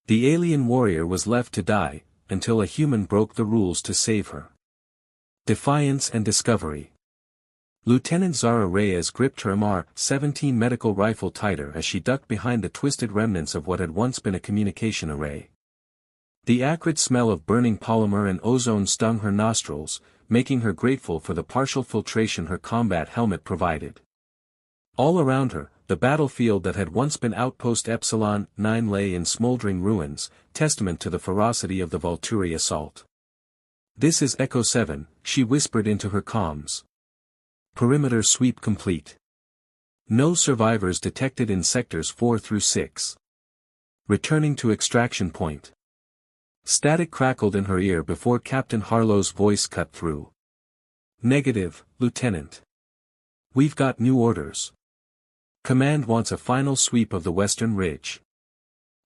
The alien warrior was left to die, until a human broke the rules to save her. Defiance and discovery. Lieutenant Zara Reyes gripped her MR-17 medical rifle tighter as she ducked behind the twisted remnants of what had once been a communication array. The acrid smell of burning polymer and ozone stung her nostrils, making her grateful for the partial filtration her combat helmet provided. All around her, the battlefield that had once been Outpost Epsilon 9 lay in smoldering ruins, testament to the ferocity of the Volturi assault. "This is Echo 7, she whispered into her comms. "Perimeter sweep complete. No survivors detected in sectors 4 through 6. Returning to extraction point." Static crackled in her ear before Captain Harlow's voice cut through. "Negative, Lieutenant. We've got new orders. Command wants a final sweep of the western ridge.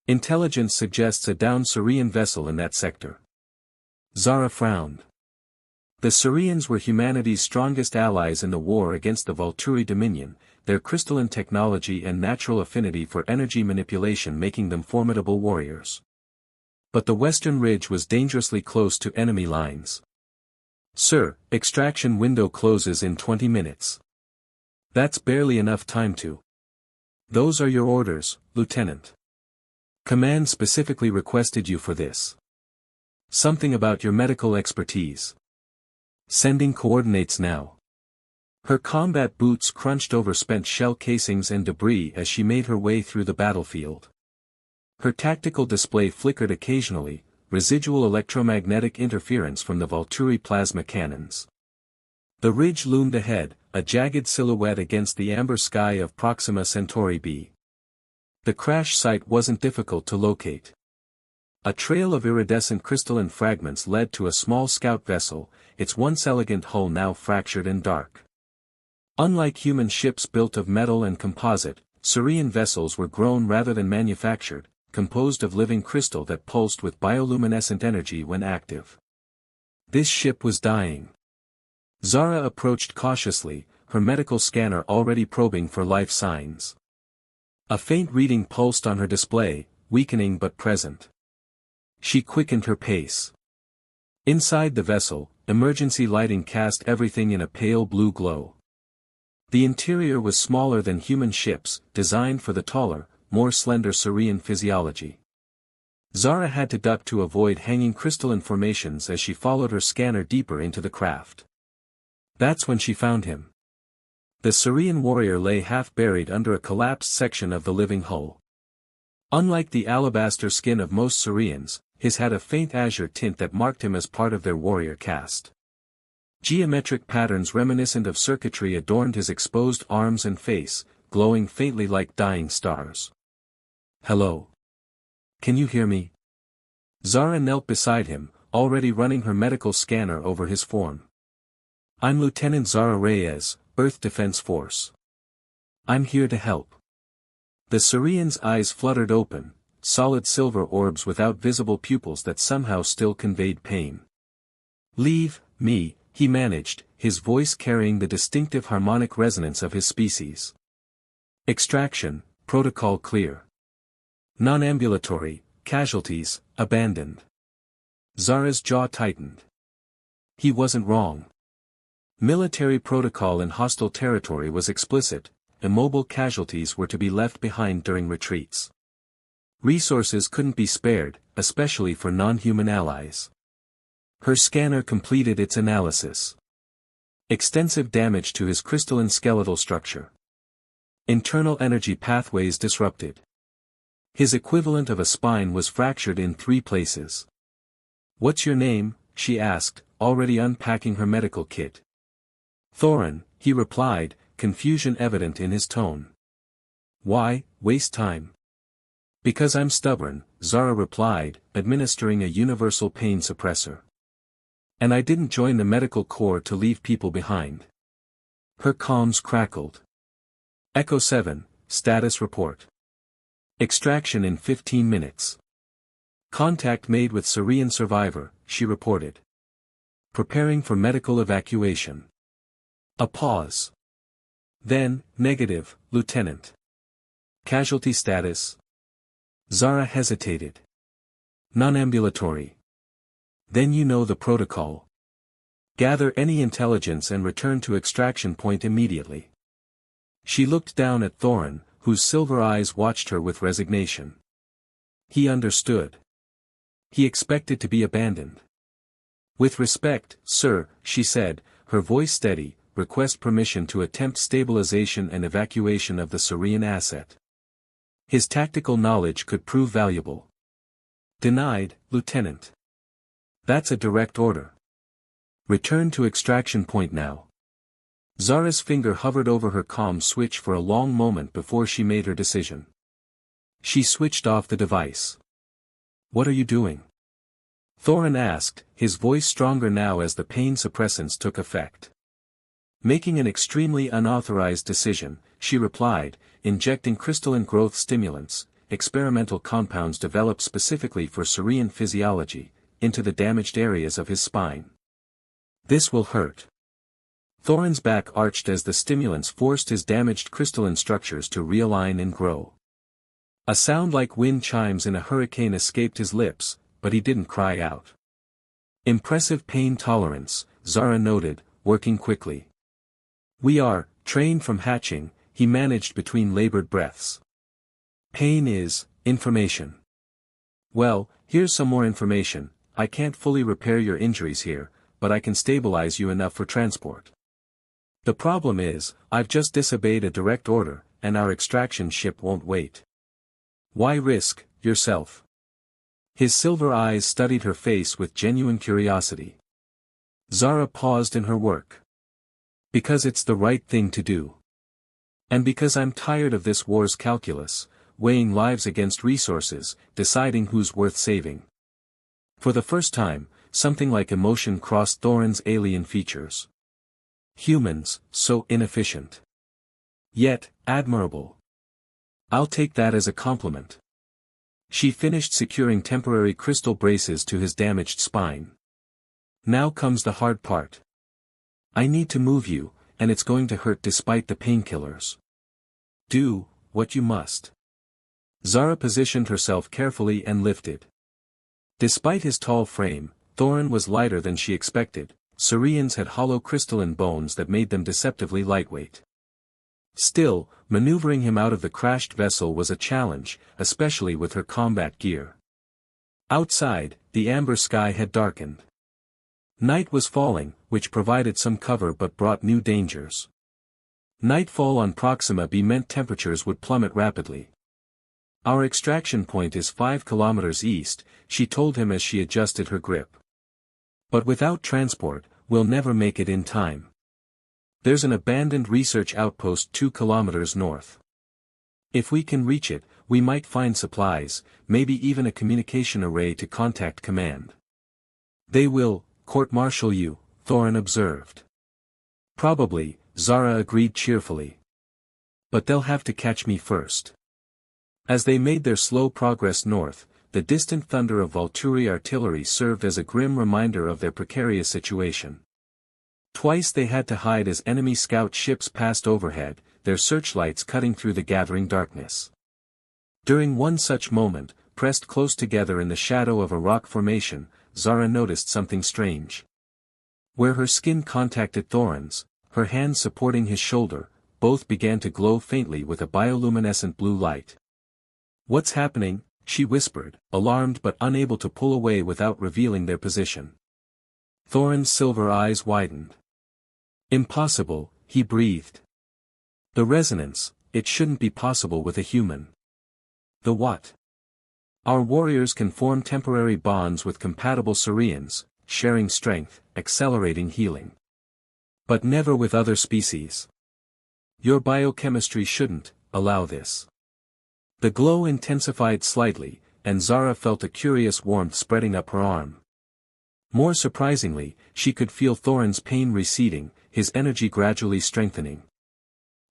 Intelligence suggests a downed Sirian vessel in that sector." Zara frowned. The Sirians were humanity's strongest allies in the war against the Volturi Dominion, their crystalline technology and natural affinity for energy manipulation making them formidable warriors. But the western ridge was dangerously close to enemy lines. "Sir, extraction window closes in 20 minutes. That's barely enough time to." "Those are your orders, Lieutenant. Command specifically requested you for this. Something about your medical expertise. Sending coordinates now." Her combat boots crunched over spent shell casings and debris as she made her way through the battlefield. Her tactical display flickered occasionally, residual electromagnetic interference from the Volturi plasma cannons. The ridge loomed ahead, a jagged silhouette against the amber sky of Proxima Centauri b. The crash site wasn't difficult to locate. A trail of iridescent crystalline fragments led to a small scout vessel, its once elegant hull now fractured and dark. Unlike human ships built of metal and composite, Sirian vessels were grown rather than manufactured, composed of living crystal that pulsed with bioluminescent energy when active. This ship was dying. Zara approached cautiously, her medical scanner already probing for life signs. A faint reading pulsed on her display, weakening but present. She quickened her pace. Inside the vessel, emergency lighting cast everything in a pale blue glow. The interior was smaller than human ships, designed for the taller, more slender Sirian physiology. Zara had to duck to avoid hanging crystalline formations as she followed her scanner deeper into the craft. That's when she found him. The Sirian warrior lay half buried under a collapsed section of the living hull. Unlike the alabaster skin of most Sirians, his had a faint azure tint that marked him as part of their warrior caste. Geometric patterns reminiscent of circuitry adorned his exposed arms and face, glowing faintly like dying stars. "Hello. Can you hear me?" Zara knelt beside him, already running her medical scanner over his form. "I'm Lieutenant Zara Reyes, Earth Defense Force. I'm here to help." The Sirian's eyes fluttered open, solid silver orbs without visible pupils that somehow still conveyed pain. "Leave me," he managed, his voice carrying the distinctive harmonic resonance of his species. "Extraction, protocol clear. Non-ambulatory, casualties, abandoned." Zara's jaw tightened. He wasn't wrong. Military protocol in hostile territory was explicit: immobile casualties were to be left behind during retreats. Resources couldn't be spared, especially for non-human allies. Her scanner completed its analysis. Extensive damage to his crystalline skeletal structure. Internal energy pathways disrupted. His equivalent of a spine was fractured in 3 places. "What's your name?" she asked, already unpacking her medical kit. "Thorin," he replied, confusion evident in his tone. "Why waste time?" "Because I'm stubborn," Zara replied, administering a universal pain suppressor. "And I didn't join the medical corps to leave people behind." Her comms crackled. "Echo 7, status report. Extraction in 15 minutes. Contact made with Sirian survivor," she reported. "Preparing for medical evacuation." A pause. Then, "Negative, Lieutenant. Casualty status?" Zara hesitated. Non-ambulatory. Then you know the protocol. Gather any intelligence and return to extraction point immediately. She looked down at Thorin, whose silver eyes watched her with resignation. He understood. He expected to be abandoned. With respect, sir, she said, her voice steady, request permission to attempt stabilization and evacuation of the Sirian asset. His tactical knowledge could prove valuable. Denied, Lieutenant. That's a direct order. Return to extraction point now. Zara's finger hovered over her comm switch for a long moment before she made her decision. She switched off the device. What are you doing? Thorin asked, his voice stronger now as the pain suppressants took effect. Making an extremely unauthorized decision, she replied, injecting crystalline growth stimulants, experimental compounds developed specifically for Sirian physiology, into the damaged areas of his spine. This will hurt. Thorin's back arched as the stimulants forced his damaged crystalline structures to realign and grow. A sound like wind chimes in a hurricane escaped his lips, but he didn't cry out. Impressive pain tolerance, Zara noted, working quickly. We are, trained from hatching, he managed between labored breaths. Pain is, information. Well, here's some more information. I can't fully repair your injuries here, but I can stabilize you enough for transport. The problem is, I've just disobeyed a direct order, and our extraction ship won't wait. Why risk yourself? His silver eyes studied her face with genuine curiosity. Zara paused in her work. Because it's the right thing to do. And because I'm tired of this war's calculus, weighing lives against resources, deciding who's worth saving. For the first time, something like emotion crossed Thorin's alien features. Humans, so inefficient. Yet, admirable. I'll take that as a compliment. She finished securing temporary crystal braces to his damaged spine. Now comes the hard part. I need to move you, and it's going to hurt despite the painkillers. Do what you must. Zara positioned herself carefully and lifted. Despite his tall frame, Thorin was lighter than she expected. Sirians had hollow crystalline bones that made them deceptively lightweight. Still, maneuvering him out of the crashed vessel was a challenge, especially with her combat gear. Outside, the amber sky had darkened. Night was falling, which provided some cover but brought new dangers. Nightfall on Proxima B meant temperatures would plummet rapidly. Our extraction point is 5 kilometers east, she told him as she adjusted her grip. But without transport, we'll never make it in time. There's an abandoned research outpost 2 kilometers north. If we can reach it, we might find supplies, maybe even a communication array to contact command. They will court-martial you, Thorin observed. Probably, Zara agreed cheerfully. But they'll have to catch me first. As they made their slow progress north, the distant thunder of Volturi artillery served as a grim reminder of their precarious situation. Twice they had to hide as enemy scout ships passed overhead, their searchlights cutting through the gathering darkness. During one such moment, pressed close together in the shadow of a rock formation, Zara noticed something strange. Where her skin contacted Thorin's, her hands supporting his shoulder, both began to glow faintly with a bioluminescent blue light. What's happening? She whispered, alarmed but unable to pull away without revealing their position. Thorin's silver eyes widened. Impossible, he breathed. The resonance, it shouldn't be possible with a human. The what? Our warriors can form temporary bonds with compatible Sirians, sharing strength, accelerating healing. But never with other species. Your biochemistry shouldn't allow this. The glow intensified slightly, and Zara felt a curious warmth spreading up her arm. More surprisingly, she could feel Thorin's pain receding, his energy gradually strengthening.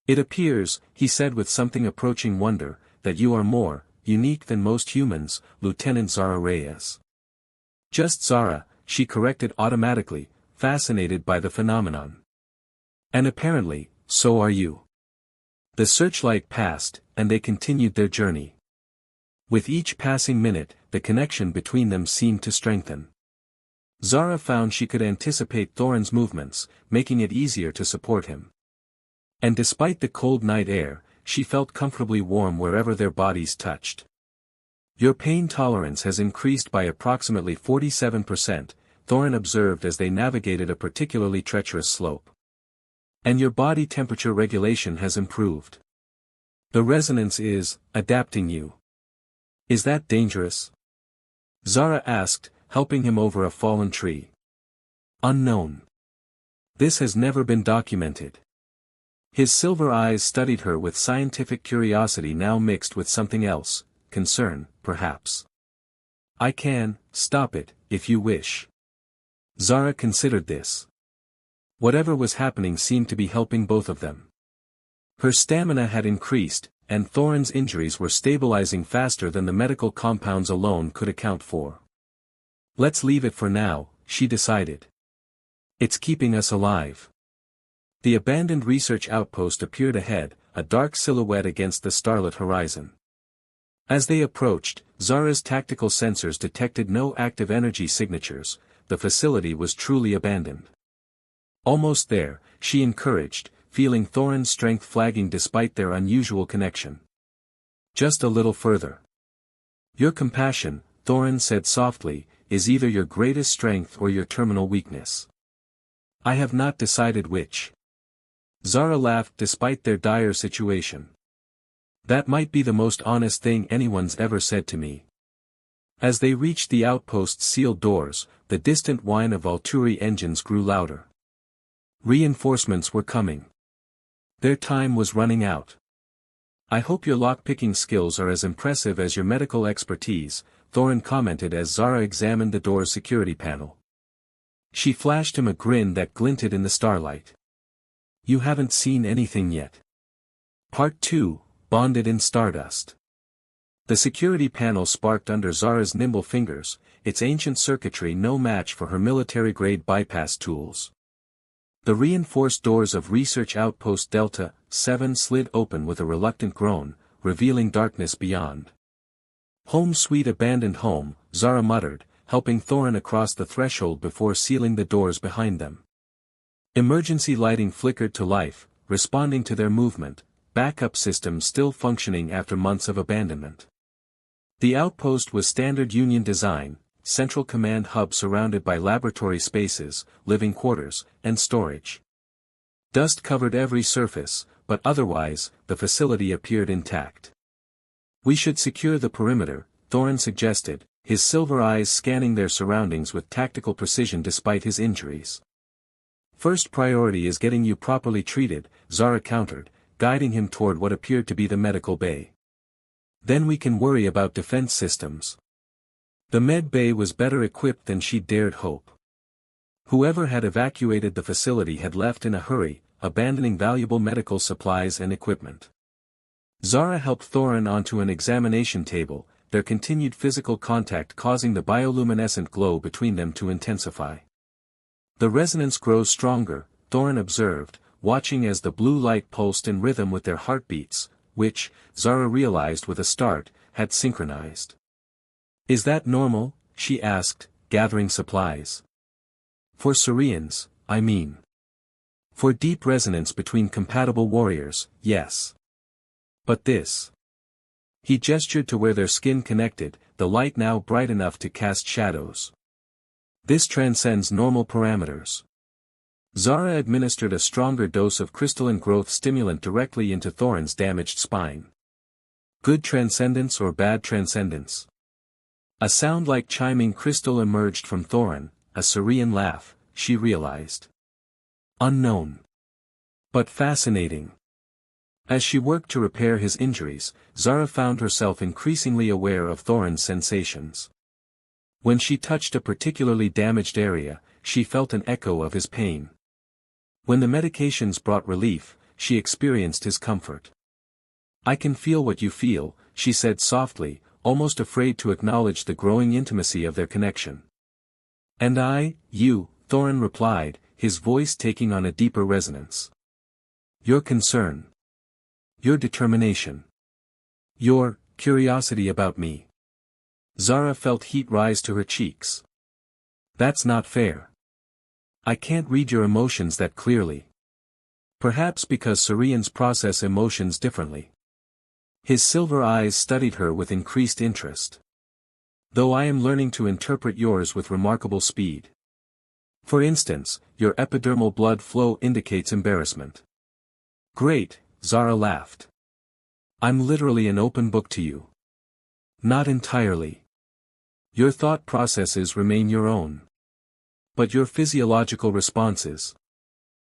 It appears, he said with something approaching wonder, that you are more unique than most humans, Lieutenant Zara Reyes. Just Zara, she corrected automatically, fascinated by the phenomenon. And apparently, so are you. The searchlight passed, and they continued their journey. With each passing minute, the connection between them seemed to strengthen. Zara found she could anticipate Thorin's movements, making it easier to support him. And despite the cold night air, she felt comfortably warm wherever their bodies touched. "Your pain tolerance has increased by approximately 47%, Thorin observed as they navigated a particularly treacherous slope. "And your body temperature regulation has improved. The resonance is adapting you. Is that dangerous?" Zara asked, helping him over a fallen tree. "Unknown. This has never been documented." His silver eyes studied her with scientific curiosity now mixed with something else, concern, perhaps. "I can stop it, if you wish." Zara considered this. Whatever was happening seemed to be helping both of them. Her stamina had increased, and Thorin's injuries were stabilizing faster than the medical compounds alone could account for. "Let's leave it for now," she decided. "It's keeping us alive." The abandoned research outpost appeared ahead, a dark silhouette against the starlit horizon. As they approached, Zara's tactical sensors detected no active energy signatures. The facility was truly abandoned. Almost there, she encouraged, feeling Thorin's strength flagging despite their unusual connection. "Just a little further." "Your compassion," Thorin said softly, "is either your greatest strength or your terminal weakness. I have not decided which." Zara laughed despite their dire situation. "That might be the most honest thing anyone's ever said to me." As they reached the outpost's sealed doors, the distant whine of Volturi engines grew louder. Reinforcements were coming. Their time was running out. "I hope your lock-picking skills are as impressive as your medical expertise," Thorin commented as Zara examined the door's security panel. She flashed him a grin that glinted in the starlight. "You haven't seen anything yet." Part 2, Bonded in Stardust. The security panel sparked under Zara's nimble fingers, its ancient circuitry no match for her military-grade bypass tools. The reinforced doors of Research Outpost Delta 7 slid open with a reluctant groan, revealing darkness beyond. "Home sweet abandoned home," Zara muttered, helping Thorin across the threshold before sealing the doors behind them. Emergency lighting flickered to life, responding to their movement, backup systems still functioning after months of abandonment. The outpost was standard Union design, central command hub surrounded by laboratory spaces, living quarters, and storage. Dust covered every surface, but otherwise, the facility appeared intact. "We should secure the perimeter," Thorin suggested, his silver eyes scanning their surroundings with tactical precision despite his injuries. "First priority is getting you properly treated," Zara countered, guiding him toward what appeared to be the medical bay. "Then we can worry about defense systems." The med bay was better equipped than she dared hope. Whoever had evacuated the facility had left in a hurry, abandoning valuable medical supplies and equipment. Zara helped Thorin onto an examination table, their continued physical contact causing the bioluminescent glow between them to intensify. "The resonance grows stronger," Thorin observed, watching as the blue light pulsed in rhythm with their heartbeats, which, Zara realized with a start, had synchronized. "Is that normal?" she asked, gathering supplies. "For Sirians, I mean. For deep resonance between compatible warriors, yes. But this." He gestured to where their skin connected, the light now bright enough to cast shadows. "This transcends normal parameters." Zara administered a stronger dose of crystalline growth stimulant directly into Thorin's damaged spine. "Good transcendence or bad transcendence?" A sound like chiming crystal emerged from Thorin, a Sirian laugh, she realized. "Unknown. But fascinating." As she worked to repair his injuries, Zara found herself increasingly aware of Thorin's sensations. When she touched a particularly damaged area, she felt an echo of his pain. When the medications brought relief, she experienced his comfort. "I can feel what you feel," she said softly, almost afraid to acknowledge the growing intimacy of their connection. "And I, you," Thorin replied, his voice taking on a deeper resonance. "Your concern. Your determination. Your curiosity about me. Zara felt heat rise to her cheeks. That's not fair. I can't read your emotions that clearly. Perhaps because Sirians process emotions differently. His silver eyes studied her with increased interest. Though I am learning to interpret yours with remarkable speed. For instance, your epidermal blood flow indicates embarrassment. Great, Zara laughed. I'm literally an open book to you. Not entirely. Your thought processes remain your own. But your physiological responses.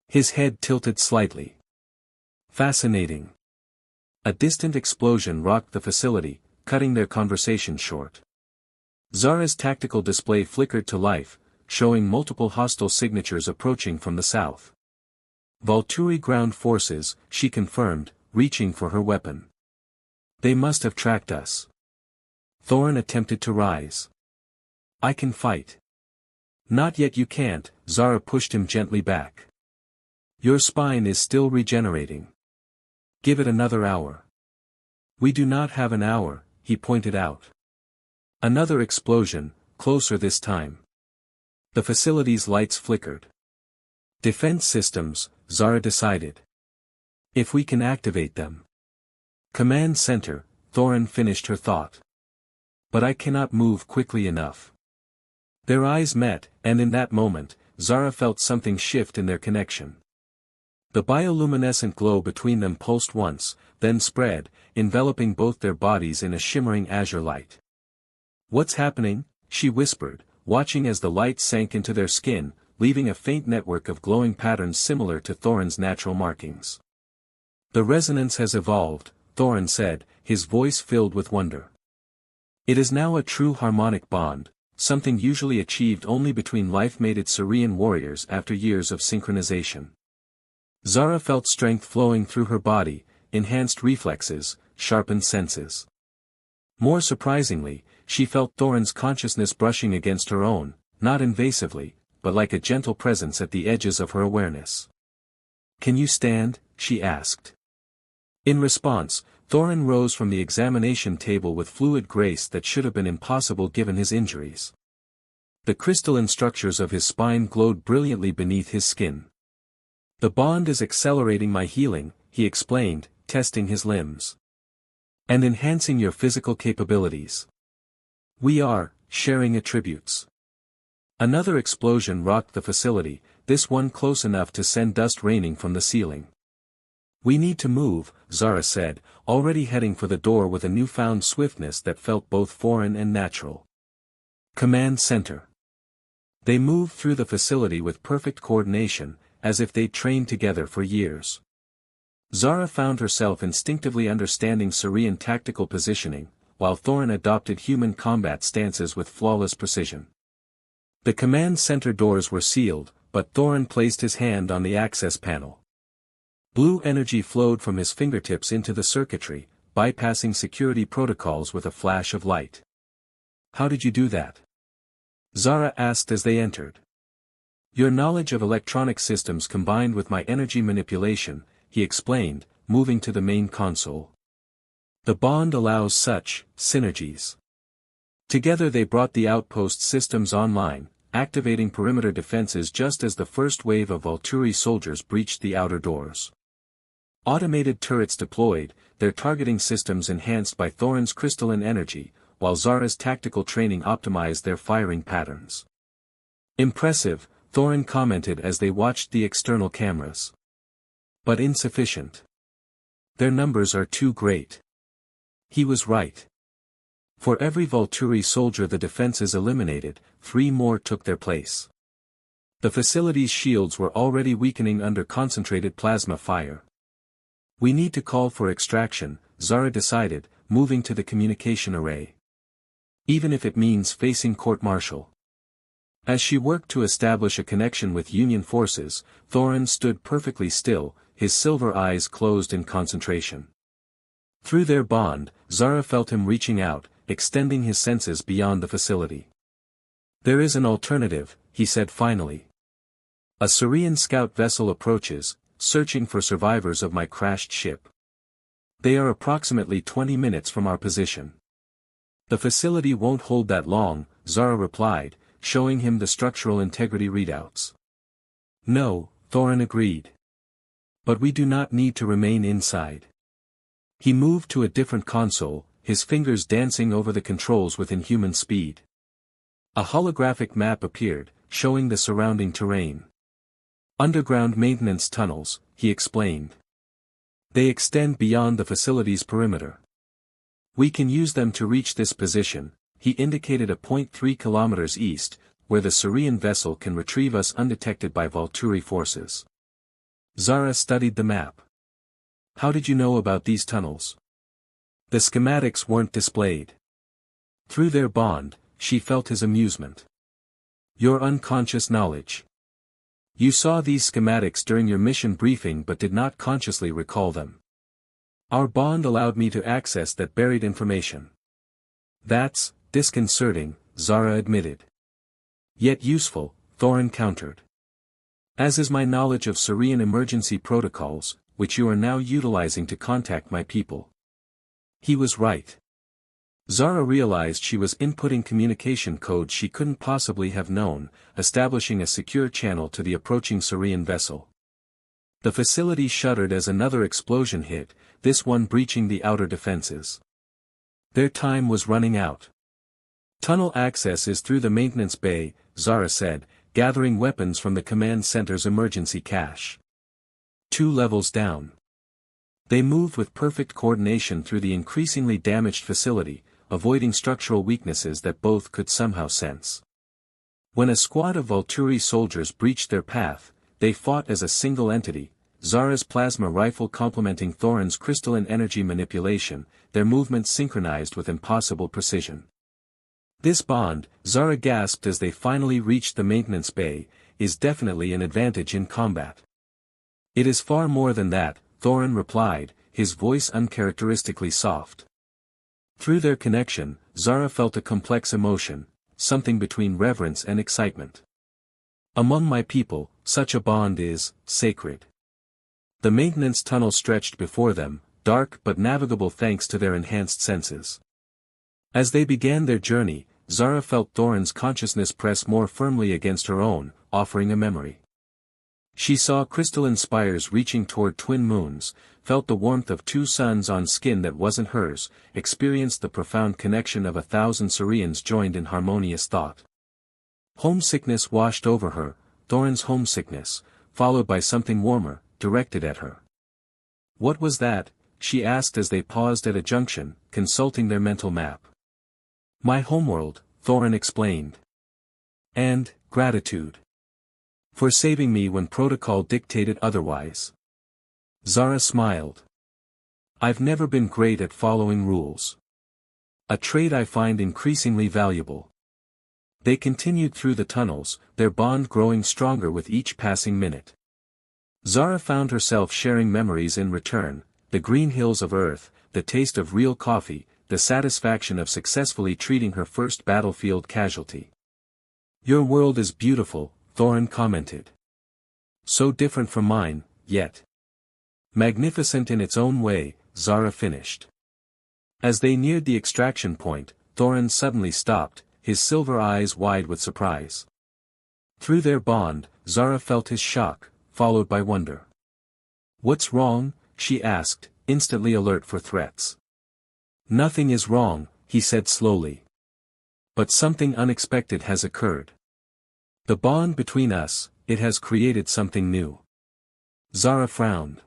His head tilted slightly. Fascinating. A distant explosion rocked the facility, cutting their conversation short. Zara's tactical display flickered to life, showing multiple hostile signatures approaching from the south. Volturi ground forces, she confirmed, reaching for her weapon. They must have tracked us. Thorin attempted to rise. I can fight. Not yet, you can't, Zara pushed him gently back. Your spine is still regenerating. Give it another hour. We do not have an hour, he pointed out. Another explosion, closer this time. The facility's lights flickered. Defense systems, Zara decided. If we can activate them. Command center, Thorin finished her thought. But I cannot move quickly enough. Their eyes met, and in that moment, Zara felt something shift in their connection. The bioluminescent glow between them pulsed once, then spread, enveloping both their bodies in a shimmering azure light. What's happening? She whispered, watching as the light sank into their skin, leaving a faint network of glowing patterns similar to Thorin's natural markings. The resonance has evolved, Thorin said, his voice filled with wonder. It is now a true harmonic bond, something usually achieved only between life-mated Sirian warriors after years of synchronization. Zara felt strength flowing through her body, enhanced reflexes, sharpened senses. More surprisingly, she felt Thorin's consciousness brushing against her own, not invasively, but like a gentle presence at the edges of her awareness. Can you stand? She asked. In response, Thorin rose from the examination table with fluid grace that should have been impossible given his injuries. The crystalline structures of his spine glowed brilliantly beneath his skin. The bond is accelerating my healing, he explained, testing his limbs. And enhancing your physical capabilities. We are sharing attributes. Another explosion rocked the facility, this one close enough to send dust raining from the ceiling. We need to move, Zara said, already heading for the door with a newfound swiftness that felt both foreign and natural. Command center. They moved through the facility with perfect coordination, as if they'd trained together for years. Zara found herself instinctively understanding Sirian tactical positioning, while Thorin adopted human combat stances with flawless precision. The command center doors were sealed, but Thorin placed his hand on the access panel. Blue energy flowed from his fingertips into the circuitry, bypassing security protocols with a flash of light. How did you do that? Zara asked as they entered. Your knowledge of electronic systems combined with my energy manipulation, he explained, moving to the main console. The bond allows such synergies. Together they brought the outpost systems online, activating perimeter defenses just as the first wave of Volturi soldiers breached the outer doors. Automated turrets deployed, their targeting systems enhanced by Thorin's crystalline energy, while Zara's tactical training optimized their firing patterns. Impressive, Thorin commented as they watched the external cameras. But insufficient. Their numbers are too great. He was right. For every Volturi soldier the defenses eliminated, 3 more took their place. The facility's shields were already weakening under concentrated plasma fire. We need to call for extraction, Zara decided, moving to the communication array. Even if it means facing court-martial. As she worked to establish a connection with Union forces, Thorin stood perfectly still, his silver eyes closed in concentration. Through their bond, Zara felt him reaching out, extending his senses beyond the facility. There is an alternative, he said finally. A Sirian scout vessel approaches, searching for survivors of my crashed ship. They are approximately 20 minutes from our position. The facility won't hold that long, Zara replied, showing him the structural integrity readouts. No, Thorin agreed. But we do not need to remain inside. He moved to a different console, his fingers dancing over the controls with inhuman speed. A holographic map appeared, showing the surrounding terrain. Underground maintenance tunnels, he explained. They extend beyond the facility's perimeter. We can use them to reach this position, he indicated a 0.3 kilometers east, where the Sirian vessel can retrieve us undetected by Volturi forces. Zara studied the map. How did you know about these tunnels? The schematics weren't displayed. Through their bond, she felt his amusement. Your unconscious knowledge. You saw these schematics during your mission briefing but did not consciously recall them. Our bond allowed me to access that buried information. That's disconcerting, Zara admitted. Yet useful, Thorin countered. As is my knowledge of Sirian emergency protocols, which you are now utilizing to contact my people. He was right. Zara realized she was inputting communication code she couldn't possibly have known, establishing a secure channel to the approaching Sirian vessel. The facility shuddered as another explosion hit, this one breaching the outer defenses. Their time was running out. Tunnel access is through the maintenance bay, Zara said, gathering weapons from the command center's emergency cache. 2 levels down. They moved with perfect coordination through the increasingly damaged facility, avoiding structural weaknesses that both could somehow sense. When a squad of Volturi soldiers breached their path, they fought as a single entity, Zara's plasma rifle complementing Thorin's crystalline energy manipulation, their movements synchronized with impossible precision. This bond, Zara gasped as they finally reached the maintenance bay, is definitely an advantage in combat. It is far more than that, Thorin replied, his voice uncharacteristically soft. Through their connection, Zara felt a complex emotion, something between reverence and excitement. Among my people, such a bond is sacred. The maintenance tunnel stretched before them, dark but navigable thanks to their enhanced senses. As they began their journey, Zara felt Thorin's consciousness press more firmly against her own, offering a memory. She saw crystalline spires reaching toward twin moons, felt the warmth of 2 suns on skin that wasn't hers, experienced the profound connection of 1,000 Sirians joined in harmonious thought. Homesickness washed over her, Thorin's homesickness, followed by something warmer, directed at her. What was that? She asked as they paused at a junction, consulting their mental map. My homeworld, Thorin explained. And gratitude. For saving me when protocol dictated otherwise. Zara smiled. I've never been great at following rules. A trait I find increasingly valuable. They continued through the tunnels, their bond growing stronger with each passing minute. Zara found herself sharing memories in return, the green hills of Earth, the taste of real coffee, the satisfaction of successfully treating her first battlefield casualty. Your world is beautiful, Thorin commented. So different from mine, yet magnificent in its own way, Zara finished. As they neared the extraction point, Thorin suddenly stopped, his silver eyes wide with surprise. Through their bond, Zara felt his shock, followed by wonder. What's wrong? She asked, instantly alert for threats. Nothing is wrong, he said slowly. But something unexpected has occurred. The bond between us, it has created something new. Zara frowned.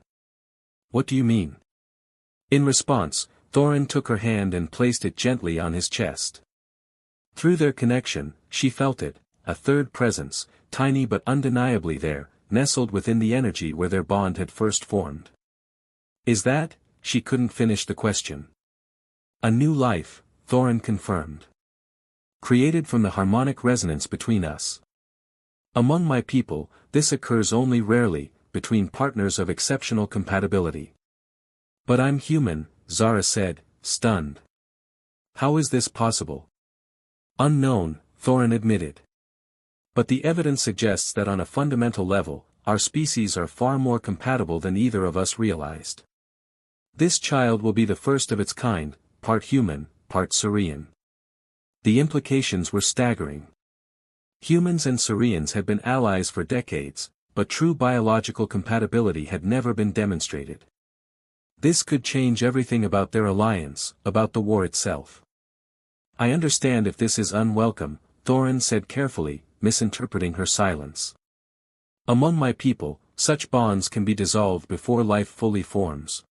What do you mean? In response, Thorin took her hand and placed it gently on his chest. Through their connection, she felt it, a third presence, tiny but undeniably there, nestled within the energy where their bond had first formed. Is that? She couldn't finish the question. A new life, Thorin confirmed. Created from the harmonic resonance between us. Among my people, this occurs only rarely, between partners of exceptional compatibility. But I'm human, Zara said, stunned. How is this possible? Unknown, Thorin admitted. But the evidence suggests that on a fundamental level, our species are far more compatible than either of us realized. This child will be the first of its kind, part human, part Sirian. The implications were staggering. Humans and Sirians had been allies for decades, but true biological compatibility had never been demonstrated. This could change everything about their alliance, about the war itself. I understand if this is unwelcome, Thorin said carefully, misinterpreting her silence. Among my people, such bonds can be dissolved before life fully forms.